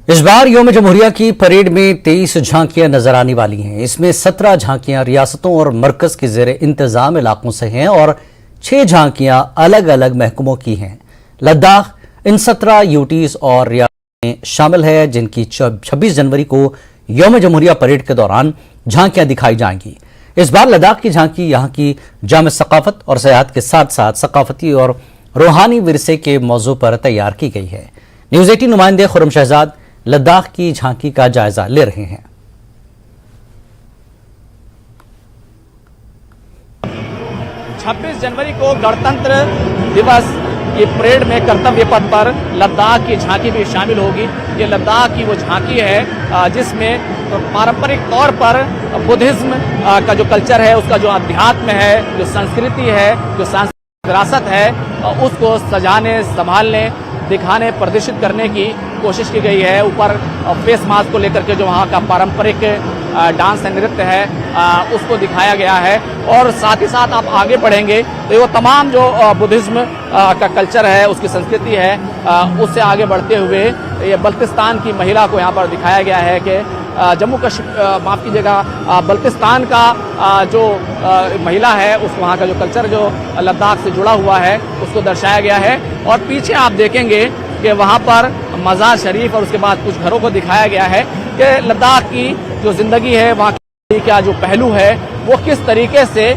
इस बार यौम जमहूरिया की परेड में 23 झांकियां नजर आने वाली हैं। इसमें 17 झांकियां रियासतों और मरकज के जेर इंतजाम इलाकों से हैं और 6 झांकियां अलग अलग महकमों की हैं। लद्दाख इन 17 यूटीज और रियासतों में शामिल है, जिनकी 26 जनवरी को यौम जमहूरिया परेड के दौरान झांकियां दिखाई जाएंगी। इस बार लद्दाख की झांकी यहाँ की जाम सकाफत और सयाहत के साथ साथ सकाफती और रूहानी विरसे के मौजू पर तैयार की गई है। न्यूज़ 18 नुमाइंदे खुर्रम शहजाद लद्दाख की झांकी का जायजा ले रहे हैं। 26 जनवरी को गणतंत्र दिवस की परेड में कर्तव्य पथ पर लद्दाख की झांकी भी शामिल होगी। ये लद्दाख की वो झांकी है जिसमें पारंपरिक तौर पर बुद्धिज्म का जो कल्चर है, उसका जो अध्यात्म है, जो संस्कृति है, जो सांस्कृतिक विरासत है, उसको सजाने, संभालने, दिखाने, प्रदर्शित करने की कोशिश की गई है। ऊपर फेस मास्क को लेकर के जो वहाँ का पारंपरिक डांस नृत्य है उसको दिखाया गया है। और साथ ही साथ आप आगे बढ़ेंगे तो वो तमाम जो बुद्धिज्म का कल्चर है, उसकी संस्कृति है, उससे आगे बढ़ते हुए ये बल्तिस्तान की महिला को यहाँ पर दिखाया गया है कि जम्मू कश्मीर माफ़ कीजिएगा बल्तिस्तान का जो महिला है, उस वहाँ का जो कल्चर जो लद्दाख से जुड़ा हुआ है उसको दर्शाया गया है। और पीछे आप देखेंगे कि वहाँ पर मज़ार शरीफ और उसके बाद कुछ घरों को दिखाया गया है कि लद्दाख की जो ज़िंदगी है, वहाँ का जो पहलू है वो किस तरीके से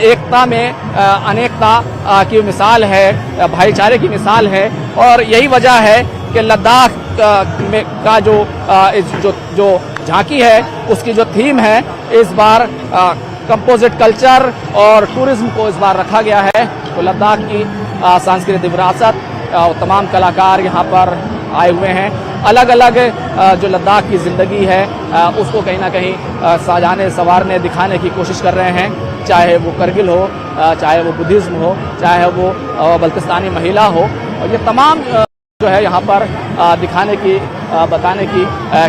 एकता में अनेकता की मिसाल है, भाईचारे की मिसाल है। और यही वजह है कि लद्दाख में का जो झांकी है उसकी जो थीम है इस बार कंपोजिट कल्चर और टूरिज्म को इस बार रखा गया है। तो लद्दाख की सांस्कृतिक विरासत और तमाम कलाकार यहाँ पर आए हुए हैं। अलग अलग जो लद्दाख की ज़िंदगी है उसको कहीं ना कहीं सजाने, संवारने, दिखाने की कोशिश कर रहे हैं। चाहे वो करगिल हो, चाहे वो बुद्धिज़्म हो, चाहे वो बल्तिस्तानी महिला हो, और ये तमाम जो है यहाँ पर दिखाने की, बताने की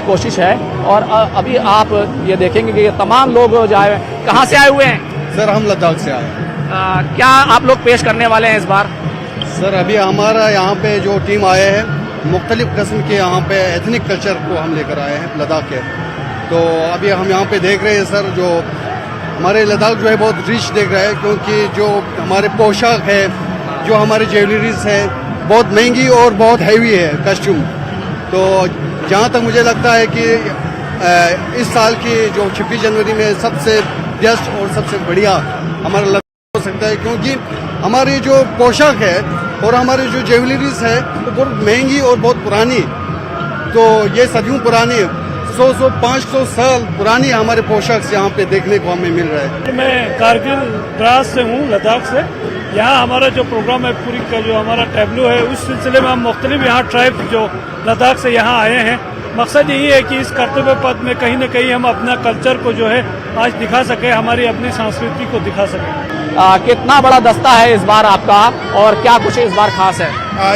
कोशिश है। और अभी आप ये देखेंगे कि ये तमाम लोग जो आए हैं, कहाँ से आए हुए हैं? सर हम लद्दाख से आए हैं। क्या आप लोग पेश करने वाले हैं इस बार? सर अभी हमारा यहाँ पे जो टीम आए हैं, मुख्तलिफ किस्म के यहाँ पे एथनिक कल्चर को हम लेकर आए हैं लद्दाख के। तो अभी हम यहाँ पे देख रहे हैं सर, जो हमारे लद्दाख जो है बहुत रिच देख रहा है, क्योंकि जो हमारे पोशाक है, जो हमारे ज्वेलरीज है, बहुत महंगी और बहुत हैवी है कस्ट्यूम। तो जहाँ तक मुझे लगता है कि इस साल की जो 26 जनवरी में सबसे बेस्ट और सबसे बढ़िया हमारा लद्दाख हो सकता है, क्योंकि हमारी जो पोशाक है और हमारी जो ज्वेलरीज है वो बहुत महंगी और बहुत पुरानी। तो ये सदियों पुरानी, 100-500 साल पुरानी हमारे पोशाक से यहाँ पे देखने को हमें मिल रहा है। मैं कारगिल द्रास से हूँ, लद्दाख से। यहाँ हमारा जो प्रोग्राम है, पूरी का जो हमारा टैब्लो है, उस सिलसिले में हम मुख्तलिफ यहाँ ट्राइब जो लद्दाख से यहाँ आए हैं। मकसद यही है कि इस कर्तव्य पथ में कहीं न कहीं हम अपना कल्चर को जो है आज दिखा सकें, हमारी अपनी संस्कृति को दिखा सकें। कितना बड़ा दस्ता है इस बार आपका और क्या कुछ इस बार खास है?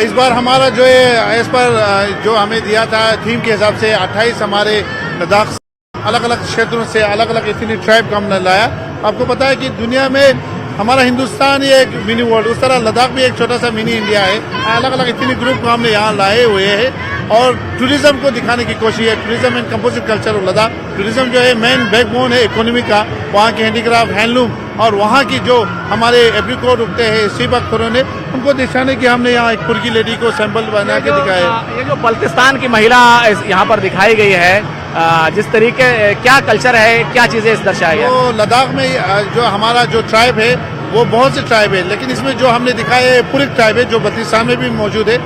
इस बार हमारा जो है इस पर जो हमें दिया था थीम के हिसाब से 28 हमारे लद्दाख अलग अलग क्षेत्रों से अलग अलग एथनिक ट्राइब का हमने लाया। आपको पता है कि दुनिया में हमारा हिंदुस्तान ही एक मिनी वर्ल्ड, उस तरह लद्दाख भी एक छोटा सा मिनी इंडिया है। अलग अलग एथनिक ग्रुप को हमने यहाँ लाए हुए हैं और टूरिज्म को दिखाने की कोशिश है। Tourism and composite culture Ladakh, tourism जो है मेन बैकबोन है इकोनॉमी का, वहाँ के हैंडीक्राफ्ट, हैंडलूम और वहाँ की जो हमारे एप्रिकॉट उगते हैं सी बख्तरों ने, उनको दिखाने की हमने यहाँ एक पुरकी लेडी को सैंपल बना के दिखाया है। ये जो बल्तिस्तान की महिला यहाँ पर दिखाई गई है, जिस तरीके क्या कल्चर है, क्या चीजें इस दर्शाई है? तो लद्दाख में जो हमारा जो ट्राइब है वो बहुत से ट्राइब है, लेकिन इसमें जो हमने दिखाया है पुरिक ट्राइब है, जो बल्तिस्तान में भी मौजूद है।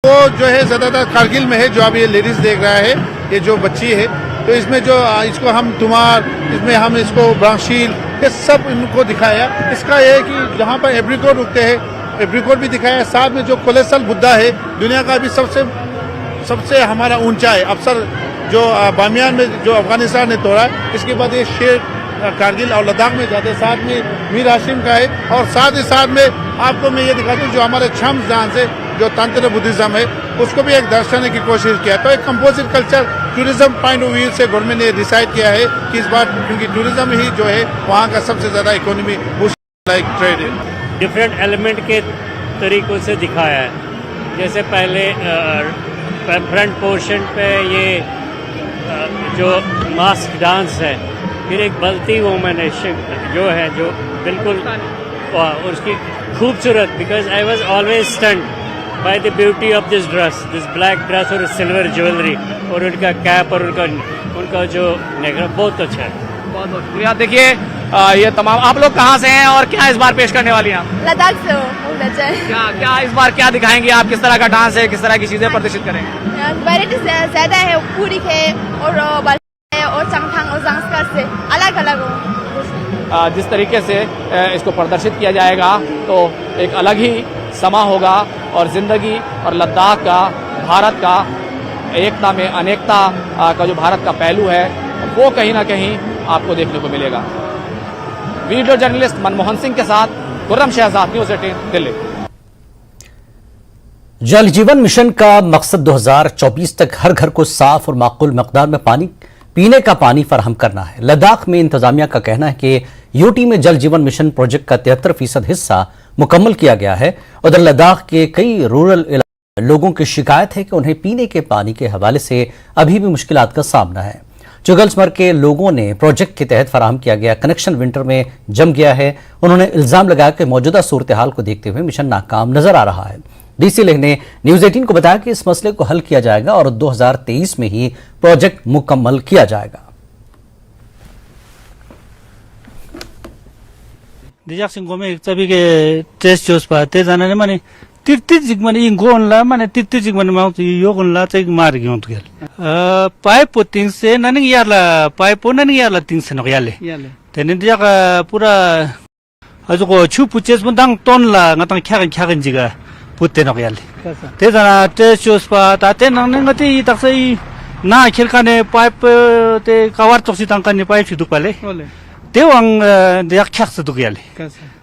वो जो है ज्यादातर कारगिल में है, जो आप ये लेडीज देख रहा है, ये जो बच्ची है, तो इसमें जो इसको हम तुमार, इसमें हम इसको ब्रांशील, ये सब इनको दिखाया। इसका ये है कि जहाँ पर एप्रिकॉट उगते हैं, एप्रिकॉट भी दिखाया। साथ में जो कोलेसल बुद्धा है, दुनिया का भी सबसे हमारा ऊंचा है अफसर, जो बामियान में जो अफगानिस्तान ने तोड़ा। इसके बाद ये शेर कारगिल और लद्दाख में जाते, साथ में मीर हाशिम का है। और साथ ही साथ में आपको मैं ये दिखाता हूँ जो हमारे छम्स डांस है, जो तंत्र बुद्धिज्म है, उसको भी एक दर्शाने की कोशिश किया। तो एक composite culture tourism point of view से गवर्नमेंट ने डिसाइड किया है कि इस बार, क्योंकि टूरिज्म ही जो है वहाँ का सबसे ज्यादा इकोनॉमी लाइक ट्रेड है, डिफरेंट एलिमेंट के तरीकों से दिखाया है। जैसे पहले फ्रंट पोर्शन पे ये जो मास्क डांस है, फिर एक बलती वुमन है जो है, जो बिल्कुल उसकी खूबसूरत, because I was always stunned by the beauty of this dress, this black dress और सिल्वर ज्वेलरी और उनका कैप और उनका जो नेगरा बहुत अच्छा है। बहुत बहुत शुक्रिया। देखिए ये तमाम आप लोग कहाँ से हैं और क्या इस बार पेश करने वाली हैं आप? लद्दाख से हो, बहुत अच्छा है। क्या इस बार क्या दिखाएंगे आप? किस तरह का डांस है, किस तरह की चीजें प्रदर्शित करेंगे? वैरायटी ज्यादा है, पूरी है और बाल है और चंगथांग और जांस्कर से अलग अलग हो। जिस तरीके से इसको प्रदर्शित किया जाएगा तो एक अलग ही समा होगा और जिंदगी और लद्दाख का, भारत का एकता में अनेकता का जो भारत का पहलू है वो कहीं ना कहीं आपको देखने को मिलेगा। वीडियो जर्नलिस्ट मनमोहन सिंह के साथ खुर्रम शहजाद, न्यूज़ 18 दिल्ली। जल जीवन मिशन का मकसद 2024 तक हर घर को साफ और माकूल मकदार में पीने का पानी फराहम करना है। लद्दाख में इंतजामिया का कहना है कि यूटी में जल जीवन मिशन प्रोजेक्ट का 73% हिस्सा मुकम्मल किया गया है। उधर लद्दाख के कई रूरल लोगों की शिकायत है कि उन्हें पीने के पानी के हवाले से अभी भी मुश्किलात का सामना है। चुगलसमर्ग के लोगों ने प्रोजेक्ट के तहत फराहम किया गया कनेक्शन विंटर में जम गया है। उन्होंने इल्जाम लगाया कि मौजूदा सूरत हाल को देखते हुए मिशन नाकाम नजर आ रहा है। डीसी लेह ने न्यूज़ 18 को बताया कि इस मसले को हल किया जाएगा और 2023 में ही प्रोजेक्ट मुकम्मल किया जाएगा। पाइप तिंग से ननिंग यारला पाइप ननिंग यारला तिंग से नगयाले तेने दिया का पूरा अजो को छु पुचेस में दांग टोन ला ngатang ख्यागन जिगा पुते नगयाले ते जना टेस्ट जोस पा ताते नंग गति तक्सई ना खेलकाने पाइप ते कवर तोसी तंकाने पाइप छु दुपाले ते वांग दिया ख्याक्स दुगयाले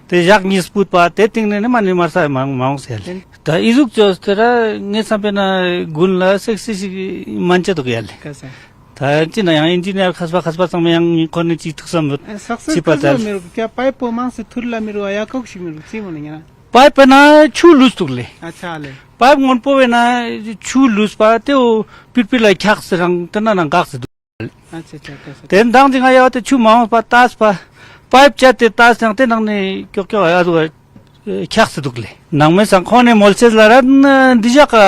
ते याक निस पुत पा ते तिंग ने माने मारसा मांग से ता इजुक जोस तेरा ने सपेना गुनला सेक्सी मानचे दुगयाले ता चिना yang engineer khasba sang yang kon chi thsam chipatal क्या पाइप मांग से थुरला मेरो आया कौशी मेरो ची मोनिंग ना पाइप ना छु लुस तुले अच्छा ले पाइप मन पोवे ना छु लुस पा ते पिरपिला ख्याक सरंग तना ना गाक से अच्छा कैसे तेन दांग दिंगा या ते छु मांग पा तास पा पाइप चाते तास नंग ते नंग ने क्यों आया तो ख्याक से दुले नंग में संखोने मोलसेस लरन दिजा का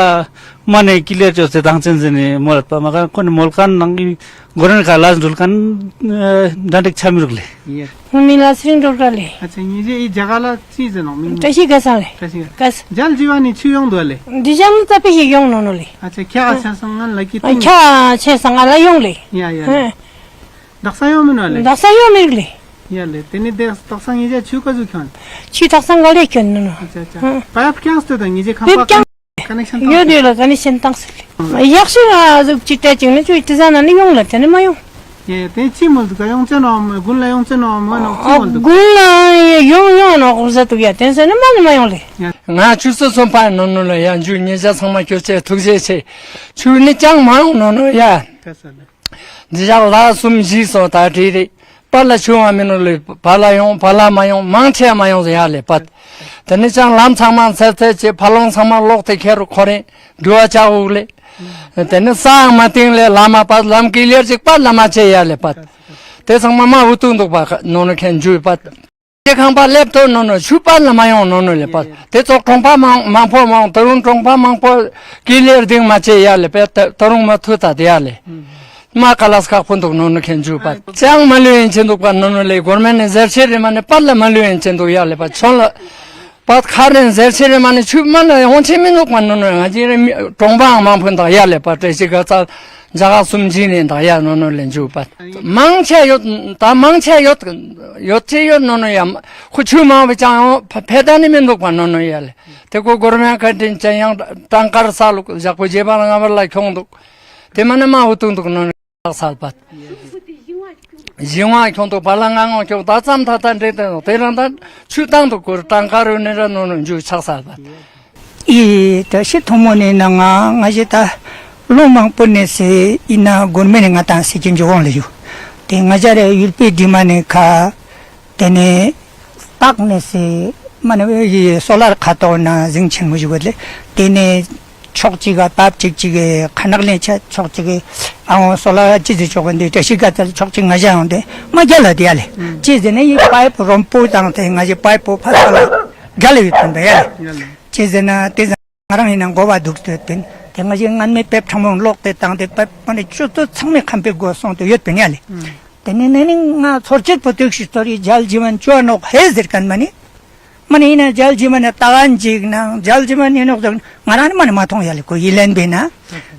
माने क्लियर जो से दांग चेंजने मोलत पा मगर कोन मोलकान नंग गोरन का लाज दुलकान दांटिक छामी रुले ये मिला सिंग डोरले अच्छा ये जगाला चीज न मिन तशी गसाले कस जल जीवानी छुयोंग दोले दिजम तपे योंग नोले अच्छा क्या अच्छा संगन लकी अच्छा छे संगाला योंगले या दक्सायो मिनले दसायो मिगले याले तेने दे तक्संग ये छु कजु खन छि तक्संगाले केन न अच्छा पाइप क्या स्ते दंग ये खंपा कनेक्शन यो देला connection तक्सले yakshi azu chite chingne chu itizana ni yongla tene mayo ये ते ची मोल का योंग चनो गुनला योंग चनो मनो ची मोल गुनला यो no kurza tu ya tense ne man mayo le nga chu so son pa no le ya ju ni ja sang ma kyo che tu che che chu ni chang ma no ya कैसा ji ja la sum ji so ta ti ri pa la chu ma me no le pa la ma yong mang che ma yong ya le pat tene chang lam chang ma se che phalong chang ma lok te kher khore dua cha u le तेने सांग मातिंग ले लामा पास लाम clear चिक पास लामा चे या ले पात ते संग मामा उतुंग तो पा नोनो खेन जुई पात ते खां पा लेप तो नोनो छु पा लामा यो नोनो ले पात ते तो टोंग पा मांग पो मांग तरुण टोंग पा मांग पो क्लियर दिंग मा चे या ले पे तरुण मा थुता दे या ले मा कलास का फोन तो नोनो खेन जुई पात चांग मालु इन चें तो पा नोनो ले गवर्नमेंट ने जर्सी रे माने पा ला मालु इन चें तो या ले पा छोल पात खारें जर्सी माने छु माने होंचे मिनो को नोनो ngaji tongba mang phun da ya le pa te si ga sa jaga sum ji ne da ya nono len ju pa mang che yo ta mang che yo che yo nono ya khu chu ma ba chang phe da ni min do ko nono ya le te ko gorme ka tin chen yang tangkar sa lu ja ko je ba nga ba la khong do te mane ma hu tung do nono sa pa जिवा क्यों तो बालांगांग क्यों ताचाम तातान रेते हो तेरा ता छुतांग तो core टांकारो नेरा नोनो जु छासा बा i ta shi thomone na nga je ta lomang pone se ina gonme nga ta se jin jong le yu te nga jare yulpe dimane kha tene pak ne se mane solar kha to na jing chen mu ju le tene 촉지가 밥직지게 카나글레 촉지게 아무 솔라 지지 쪽인데 대시가들 촉지 가지 않는데 맞아라 디알레 지제네 이 파이프 롬포 당테 가지 파이프 파살라 갈리던데 지제나 대자 가랑이는 고바 독됐던 대가지 안메 펩 참은 록대 당대 펩만에 쭈또 상맥 한 백고 손도 엿병이알레 तेने ना सोचित प्रत्यक्ष story जल जीवन चुनो है जिरकन money money ना जल जीवन तागान जीगना जल जीवन ये नोक मरान मन माथों याले को इलेन बिना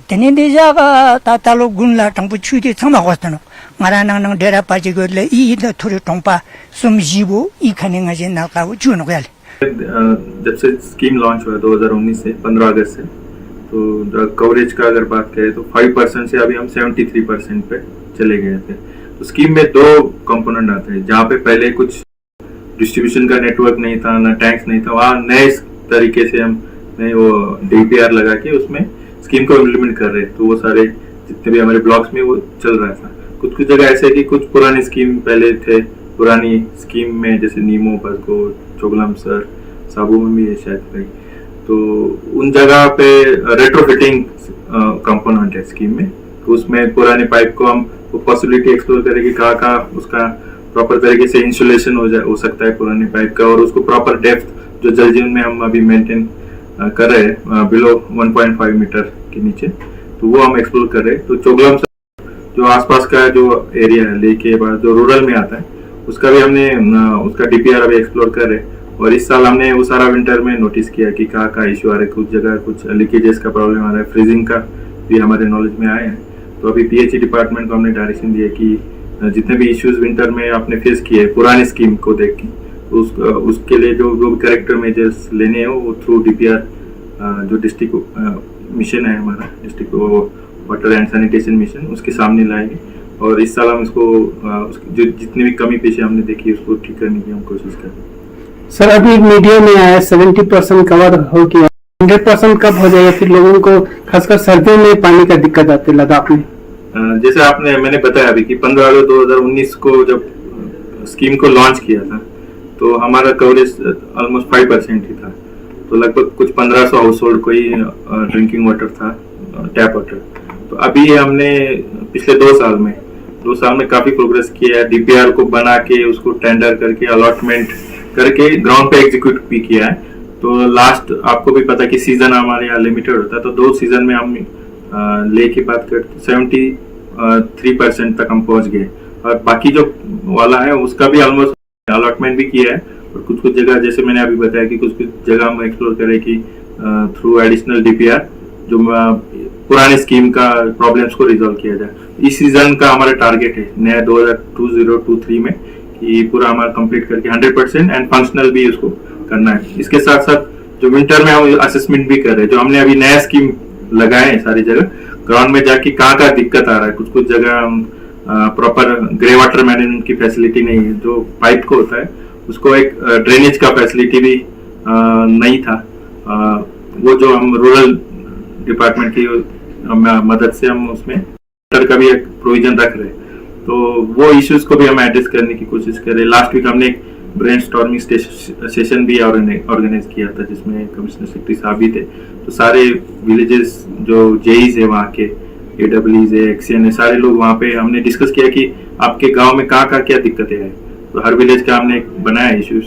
तेने दिजा का तातालो गुनला टंपु छुटी थमा होस्तनो मरान ना डेरा पाजी गोले ई द थोरे टंपा सुम जीवो ई खने ngजे ना का चुनो याले जब से स्कीम लॉन्च हुआ 2019 से 15 अगस्त से तो कवरेज का अगर बात करें तो 5% से अभी हम 73% पे चले गए थे। तो स्कीम में दो कंपोनेंट आते हैं, जहाँ पे पहले कुछ डिस्ट्रीब्यूशन का नेटवर्क नहीं था, ना टैंक्स नहीं था, वहाँ नए तरीके से हम वो DPR लगा के उसमें स्कीम को इम्प्लीमेंट कर रहे हैं। तो वो सारे जितने भी हमारे ब्लॉक्स में वो चल रहा था। कुछ कुछ जगह ऐसे है कि कुछ पुरानी स्कीम पहले थे, पुरानी स्कीम में जैसे नीमो, बसगो, चोगलम सर, साबू में भी है शायद कहीं, तो उन जगह पे रेट्रोफिटिंग कंपोनेंट है स्कीम में। तो उसमें पुराने पाइप को हम वो पॉसिबिलिटी एक्सप्लोर करेंगे कहाँ उसका प्रॉपर तरीके से इंसुलेशन हो सकता है पुराने पाइप का, और उसको प्रॉपर डेप्थ जो जल जीवन में हम अभी मेंटेन कर रहे हैं बिलो 1.5 मीटर के नीचे, तो वो हम एक्सप्लोर कर रहे हैं। तो चोगलम जो आसपास का जो एरिया है लेक के बाद जो रूरल में आता है उसका भी हमने उसका DPR अभी एक्सप्लोर कर रहे हैं। और इस साल हमने वो सारा विंटर में नोटिस किया कि कहाँ इशू आ रहा है, कुछ जगह कुछ लीकेजेस का प्रॉब्लम आ रहा है, फ्रीजिंग का भी हमारे नॉलेज में आए हैं। तो अभी PHE डिपार्टमेंट को हमने डायरेक्शन दिया कि जितने भी इश्यूज विंटर में आपने फेस किए पुरानी स्कीम को देख के, तो उसके लिए जो करेक्टर मेजर्स लेने हैं वो थ्रू DPR जो डिस्ट्रिक्ट मिशन है हमारा, district water and sanitation mission, उसके सामने लाएंगे। और इस साल हम इसको जो जितनी भी कमी पेशी हमने देखी उसको ठीक करने की हम कोशिश करेंगे। सर अभी मीडिया में आया 70% कवर हो गया, 100% कब हो जाएगा? फिर लोगों को खासकर सर्दियों में पानी का दिक्कत आती है लद्दाख में। जैसे मैंने बताया अभी कि 15 अगस्त 2019 को जब स्कीम को लॉन्च किया था तो हमारा कवरेज ऑलमोस्ट 5% ही था। तो लगभग कुछ 1500 हाउस होल्ड को ही ड्रिंकिंग वाटर था, टैप वाटर। तो अभी हमने पिछले 2 साल में काफी प्रोग्रेस किया है। DPR को बना के उसको टेंडर करके अलॉटमेंट करके ग्राउंड पे एग्जीक्यूट भी किया है। तो लास्ट आपको भी पता कि सीजन हमारे यहाँ लिमिटेड होता है, तो 2 सीजन में हम ले की बात करते 73% तक हम पहुंच गए। और बाकी जो वाला है उसका भी ऑलमोस्ट अलॉटमेंट भी किया है। और कुछ जगह जैसे मैंने अभी बताया कि कुछ जगह हम एक्सप्लोर करें कि थ्रू एडिशनल DPR जो पुरानी स्कीम का प्रॉब्लम्स को रिजॉल्व किया जाए। इस सीजन का हमारा टारगेट है नया 2023 में कि पूरा हमारा कंप्लीट करके 100% एंड फंक्शनल भी उसको करना है। इसके साथ साथ जो विंटर में हम असेसमेंट भी कर रहे हैं, जो हमने अभी नया स्कीम लगाए हैं सारी जगह ग्राउंड में जाके कहाँ दिक्कत आ रहा है। कुछ जगह प्रॉपर ग्रे वाटर मैनेजमेंट की फैसिलिटी नहीं है, जो पाइप को होता है उसको एक ड्रेनेज का फैसिलिटी भी नहीं था। वो जो हम रूरल डिपार्टमेंट की मदद से हम उसमें वाटर का भी एक प्रोविजन रख रहे हैं। तो वो इश्यूज को भी हम एड्रेस करने की कोशिश कर रहे हैं। लास्ट वीक हमने एक ब्रेनस्टॉर्मिंग सेशन भी ऑर्गेनाइज किया था जिसमें कमिश्नर सेक्रेटरी साहब भी थे। तो सारे विलेजेस जो जेईज है वहाँ के, AWEs है, XN है, सारे लोग वहाँ पे हमने डिस्कस किया कि आपके गांव में कहाँ क्या दिक्कतें हैं। तो हर विलेज का हमने बनाया इश्यूज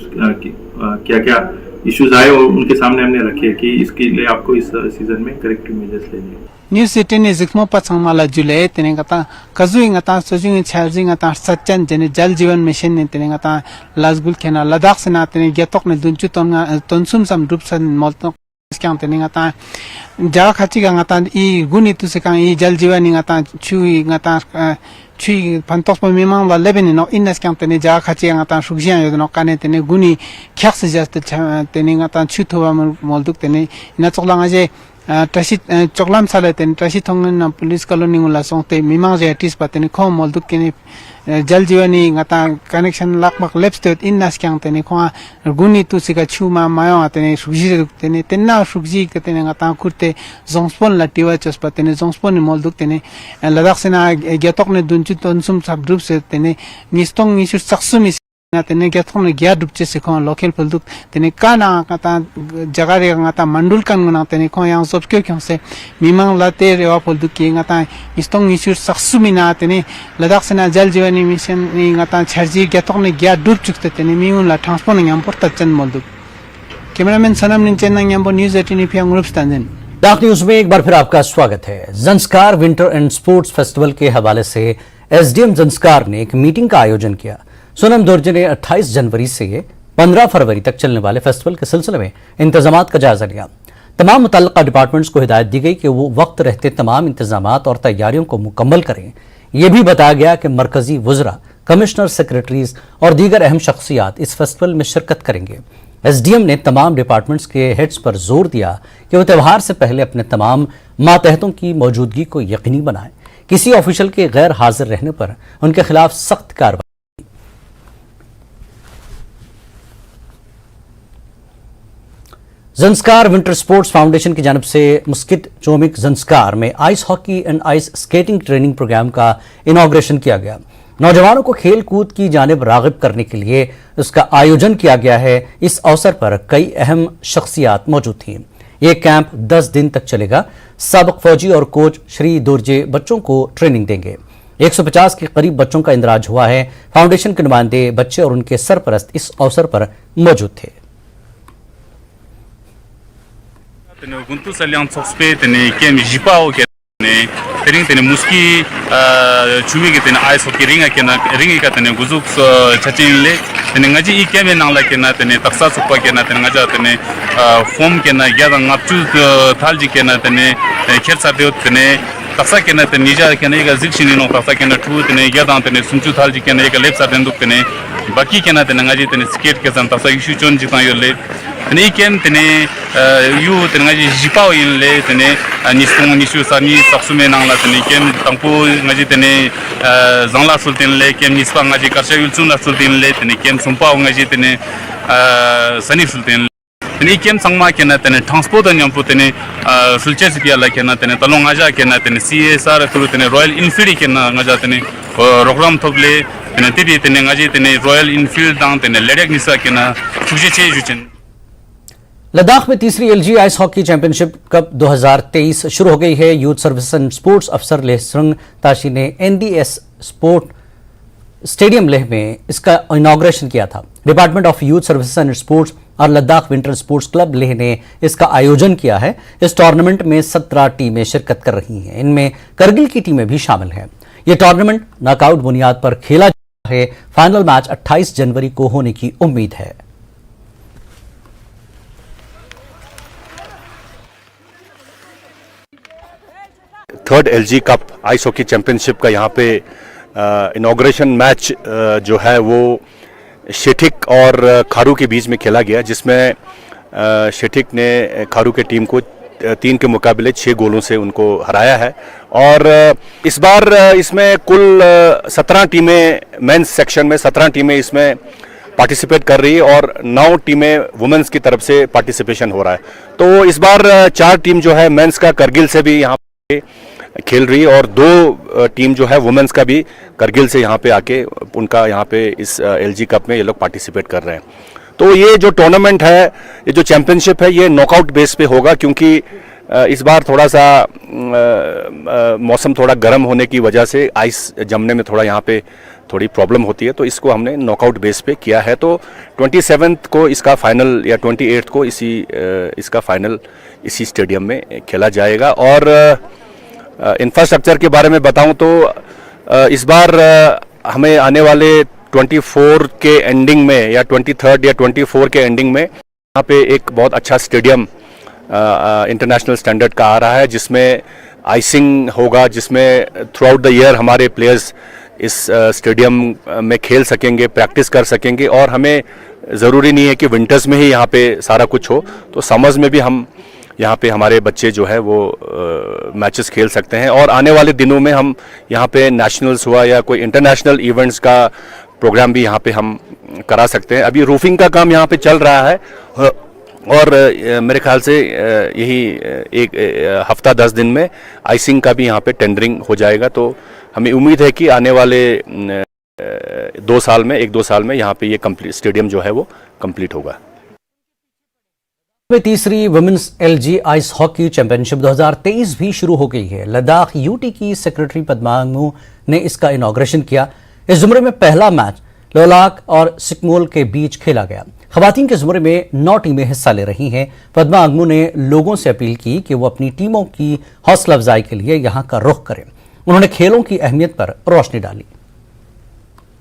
क्या इश्यूज आए और उनके सामने हमने रखे कि इसके लिए आपको इस सीजन में करेक्टिव मेजर्स लेने हैं। न्यूज सिटी ने जिक्मो पचंग माला जुले तेने कता कजुई ngata सोजिंग छाजिंग ngata सच्चन जने जल जीवन मिशन ने तेने कता लाजगुल खेना लद्दाख से ना तेने गेतोक ने दुंचु तोनसुम सम रूप सन मोल्तो स्क्यां तेने ngata जा खाची ngata ई गुनी तुसे का ई जल जीवन ngata छुई ngata छुई पंतोस में मिमांग वा लेबेन नो इन स्क्यां तेने जा खाची ngata सुजिया यो नो काने तेने गुनी ख्याक्स जस्ट तेने ngata छुथवा मोल्दुक तेने इना चोकलांगा जे टसी चोकलाम साले तेन टसी थोंगन पुलिस कॉलोनी उला सोंते मिमांग जे टिस पातेने खो मोल्दुक केने जल जीवनी ngata कनेक्शन लाकमक लेप्स इन नास्क्यां तेने खो गुनी तुसिका छुमा मायो आतेने सुजी तेने तेना सुजी कतेने ngata खुरते जोंगस्पोन लाटिवा चस पातेने जोंगस्पोन मोल्दुक तेने लद्दाख सेना गेतोक ने दुनचु तोनसुम सब ग्रुप से तेने निस्तोंग निसु सक्सुमी तेने गेथों ने गया डुबचे सिखो लोकल फलदुक तेने काना कता जगह रे ngata mandul kan ngana तेने को yang sob kyo kyong se mimang late rewa फलदुक की ngata istong isur saksumina तेने लद्दाख सेना Jal Jeevan mission ni ngata छर्जी गेथों ने गया डुब चुकते तेने मिमून ला transport ngam por tachan molduk cameraman Sanam निंचन ngam por news 18 Phyang group स्टैंडन डाक न्यूज में एक बार फिर आपका स्वागत है। Zanskar winter and sports festival के हवाले से एसडीएम ज़ंस्कार ने एक मीटिंग का आयोजन किया। सोनम दुर्जे ने 28 जनवरी से 15 फरवरी तक चलने वाले फेस्टिवल के सिलसिले में इंतजामात का जायजा लिया। तमाम मुतल्लिका डिपार्टमेंट्स को हिदायत दी गई कि वो वक्त रहते तमाम इंतजामात और तैयारियों को मुकम्मल करें। यह भी बताया गया कि मरकजी वज़रा, कमिश्नर, सेक्रेटरीज और दीगर अहम शख्सियात इस फेस्टिवल में शिरकत करेंगे। एसडीएम ने तमाम डिपार्टमेंट्स के हेड्स पर जोर दिया कि वो त्यौहार से पहले अपने तमाम मातहतों की मौजूदगी को यकीनी बनाएं। किसी ऑफिशियल के गैर हाजिर रहने पर उनके खिलाफ सख्त कार्रवाई। ज़ंस्कार विंटर स्पोर्ट्स फाउंडेशन की जानिब से मुस्किट चोमिक ज़ंस्कार में ice hockey and ice skating training programme का इनॉग्रेशन किया गया। नौजवानों को खेल कूद की जानिब राग़िब करने के लिए उसका आयोजन किया गया है। इस अवसर पर कई अहम शख्सियात मौजूद थीं। ये कैंप 10 दिन तक चलेगा। साबिक़ फौजी और कोच श्री दुर्जे बच्चों को ट्रेनिंग देंगे। 150 के करीब बच्चों का इंदराज हुआ है। फाउंडेशन के नुमाइंदे, बच्चे और उनके सरपरस्त इस अवसर पर मौजूद थे। Tering tene muski chumi ke tene ice hockey ringa ka tene guzuk chachin le tene ngaji I keme nangla ke na tene taksa suppa ke na tene ngaja tene foam ke na gyada ngapchu thalji ke na tene khelsa de tene taksa ke na tene nija ke na ga zikshini no taksa ke na thu tene gyada tene sunchu thalji ke na ga lepsa denduk tene baki ke na tene ngaji tene skate ke san taksa ishu chon jitan yo le tene ikem tene yu tene ngaji jipao in le tene nistung nishu sani saksume nangla tene kem tangpo ngaji tene zangla sultin le kem nispa ngaji karsha yulchuna sultin le tene kem sumpao ngaji tene sani sultin tene kem sangma kena tene transport nyampo tene sulche sikia la kena tene talong aja kena tene CSR through tene Royal Enfield kena ngaja tene program thoble tene tidi tene ngaji tene Royal Enfield dang tene ledek nisa kena chuje che juchen। Ladakh में तीसरी LG ice hockey championship cup 2023 शुरू हो गई है। Youth service and sports अफसर लेहसरंग ताशी ने NDS sport stadium Leh में इसका इनॉग्रेशन किया था। Department of youth service and sports और Ladakh winter sports club Leh ने इसका आयोजन किया है। इस टूर्नामेंट में 17 टीमें शिरकत कर रही हैं। इनमें करगिल की टीमें भी शामिल हैं। यह टूर्नामेंट नॉकआउट बुनियाद पर खेला जा रहा है। फाइनल मैच 28 जनवरी को होने की उम्मीद है। Third LG cup ice hockey championship का यहाँ पे इनॉग्रेशन मैच जो है वो शेठिक और खारू के बीच में खेला गया, जिसमें शेठिक ने खारू के टीम को 3 के मुकाबले 6 गोलों से उनको हराया है। और इस बार इसमें कुल 17 टीमें, मेंस सेक्शन में 17 टीमें इसमें पार्टिसिपेट कर रही है और 9 टीमें वुमेन्स की तरफ से पार्टिसिपेशन हो रहा है। तो इस बार 4 टीम जो है मेंस का करगिल से भी यहाँ पे खेल रही है और 2 टीम जो है वुमेन्स का भी करगिल से यहाँ पे आके उनका यहाँ पे इस एलजी कप में ये लोग पार्टिसिपेट कर रहे हैं। तो ये जो टूर्नामेंट है, ये जो चैंपियनशिप है, ये नॉकआउट बेस पे होगा, क्योंकि इस बार थोड़ा सा मौसम थोड़ा गर्म होने की वजह से आइस जमने में थोड़ा यहाँ पे थोड़ी प्रॉब्लम होती है। तो इसको हमने नॉकआउट बेस पे किया है। तो 27 को इसका फाइनल या 28 को इसका फाइनल इसी स्टेडियम में खेला जाएगा। और इंफ्रास्ट्रक्चर के बारे में बताऊं तो इस बार हमें आने वाले 24 के एंडिंग में या 23 या 24 के एंडिंग में यहाँ पे एक बहुत अच्छा स्टेडियम इंटरनेशनल स्टैंडर्ड का आ रहा है, जिसमें आइसिंग होगा, जिसमें थ्रू आउट द ईयर हमारे प्लेयर्स इस स्टेडियम में खेल सकेंगे, प्रैक्टिस कर सकेंगे। और हमें ज़रूरी नहीं है कि विंटर्स में ही यहाँ पे सारा कुछ हो, तो समर्स में भी हम यहाँ पे हमारे बच्चे जो है वो मैचेस खेल सकते हैं। और आने वाले दिनों में हम यहाँ पे नेशनल्स हुआ या कोई इंटरनेशनल इवेंट्स का प्रोग्राम भी यहाँ पे हम करा सकते हैं। अभी रूफिंग का काम यहाँ पे चल रहा है और मेरे ख्याल से यही एक हफ्ता 10 दिन में आइसिंग का भी यहाँ पे टेंडरिंग हो जाएगा। तो हमें उम्मीद है कि आने वाले 2 साल में 1-2 साल में यहाँ पे ये कंप्लीट स्टेडियम जो है वो कंप्लीट होगा। में तीसरी women's LG ice hockey championship 2023 भी शुरू हो गई है। लद्दाख यूटी की सेक्रेटरी पद्मा अंगमू ने इसका इनॉग्रेशन किया। इस जुमरे में पहला मैच लोलाक और सिकमोल के बीच खेला गया। खवातीन के जुमरे में 9 टीमें हिस्सा ले रही हैं। पद्मा अंगमू ने लोगों से अपील की कि वो अपनी टीमों की हौसला अफजाई के लिए यहाँ का रुख करें। उन्होंने खेलों की अहमियत पर रोशनी डाली।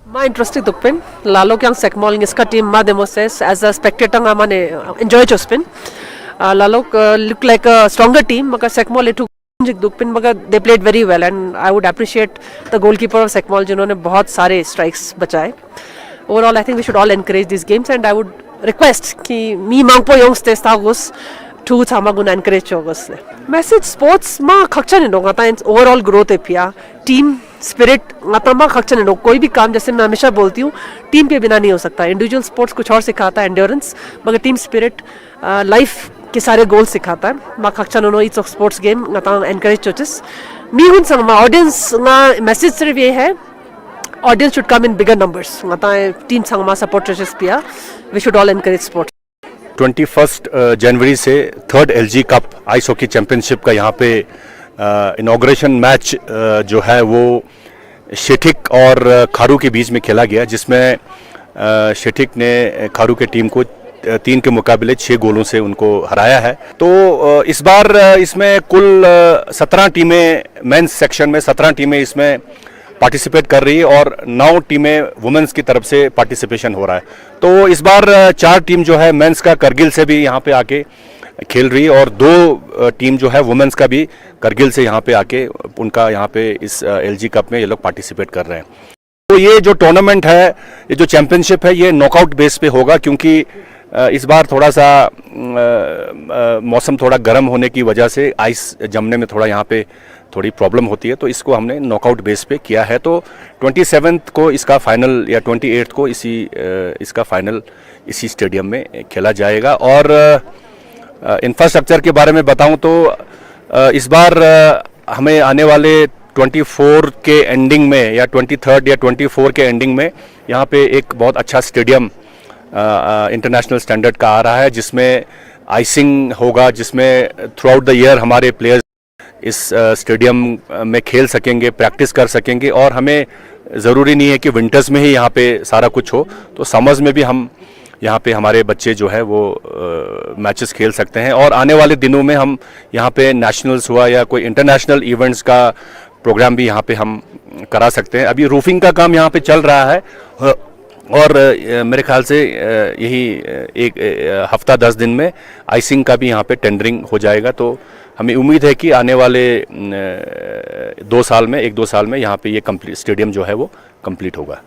Ma interesting dukpin lalo kyang sekmol ngiska team ma demoses as a spectator nga mane enjoy chospin lalo look like a stronger team maka sekmol etu jik dukpin maka they played very well and I would appreciate the goalkeeper of sekmol jinhone bahut sare strikes bachaye. Overall I think we should all encourage these games and I would request ki mi mangpo youngsters tagos tu tamagun encourage chogos message sports ma khakchan no ngata overall growth e pia team spirit तमा खर्चन no कोई भी काम जैसे मैं हमेशा बोलती हूँ team के बिना नहीं हो सकता। इंडिविजुअल स्पोर्ट्स कुछ और सिखाता है एंड्योरेंस मगर टीम स्पिरिट लाइफ के सारे गोल सिखाता है। मा खर्चन नो it's of sports game encourage चोचेस मी हुन संग ऑडियंस मैसेज सिर्फ ये है audience should come in bigger numbers team संग सपोर्ट चोचेस पिया we should all encourage sports. 21 जनवरी से 3rd LG cup ice hockey championship का यहाँ पे इनॉग्रेशन मैच जो है वो शेठिक और खारू के बीच में खेला गया, जिसमें शेठिक ने खारू के टीम को 3 के मुकाबले 6 गोलों से उनको हराया है। तो इस बार इसमें कुल 17 टीमें मेंस सेक्शन में 17 टीमें इसमें पार्टिसिपेट कर रही है और 9 टीमें वुमेन्स की तरफ से पार्टिसिपेशन हो रहा है। तो इस बार 4 टीम जो है मेंस का करगिल से भी यहाँ पे आके खेल रही है और 2 टीम जो है वुमेन्स का भी करगिल से यहाँ पे आके उनका यहाँ पे इस एलजी कप में ये लोग पार्टिसिपेट कर रहे हैं। तो ये जो टूर्नामेंट है, ये जो चैंपियनशिप है, ये नॉकआउट बेस पे होगा क्योंकि इस बार थोड़ा सा मौसम थोड़ा गर्म होने की वजह से आइस जमने में थोड़ा यहाँ पे थोड़ी प्रॉब्लम होती है, तो इसको हमने नॉकआउट बेस पे किया है। तो 27 को इसका फाइनल या 28 को इसका फाइनल इसी स्टेडियम में खेला जाएगा। और इंफ्रास्ट्रक्चर के बारे में बताऊं तो इस बार हमें आने वाले 24 के एंडिंग में या 23rd या 24 के एंडिंग में यहाँ पे एक बहुत अच्छा स्टेडियम इंटरनेशनल स्टैंडर्ड का आ रहा है, जिसमें आइसिंग होगा, जिसमें थ्रू आउट द ईयर हमारे प्लेयर्स इस स्टेडियम में खेल सकेंगे, प्रैक्टिस कर सकेंगे। और हमें ज़रूरी नहीं है कि विंटर्स में ही यहाँ पे सारा कुछ हो, तो समर्स में भी हम यहाँ पे हमारे बच्चे जो है वो मैचेस खेल सकते हैं। और आने वाले दिनों में हम यहाँ पे नेशनल्स हुआ या कोई इंटरनेशनल इवेंट्स का प्रोग्राम भी यहाँ पे हम करा सकते हैं। अभी रूफिंग का काम यहाँ पे चल रहा है और मेरे ख्याल से यही एक हफ्ता 10 दिन में आइसिंग का भी यहाँ पे टेंडरिंग हो जाएगा। तो हमें उम्मीद है कि आने वाले 1-2 साल में यहाँ पे ये स्टेडियम जो है वो कंप्लीट होगा।